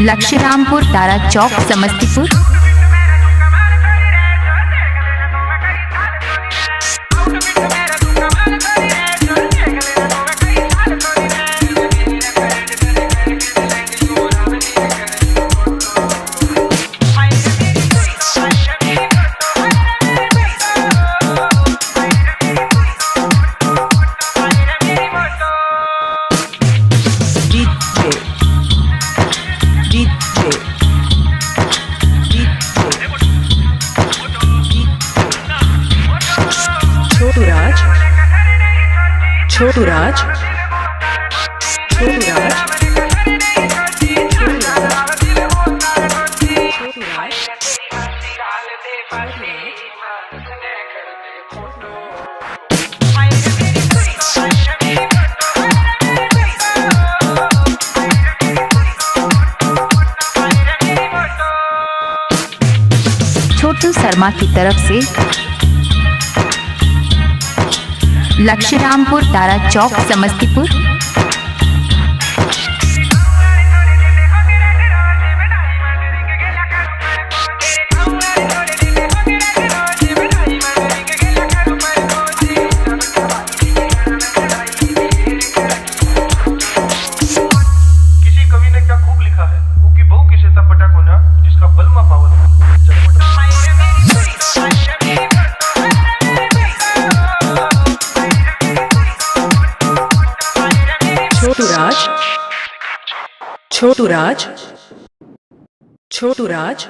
लक्ष्यरामपुर तारा चौक समस्तीपुर। छोटू राज, छोटू राज, छोटू शर्मा की तरफ से लक्ष्यरामपुर तारा चौक समस्तीपुर। किसी कवि ने क्या खूब लिखा है, की बहु की शेता पटा कोना जिसका बलमा पावल। छोटू राज, छोटू राज, छोटू राज।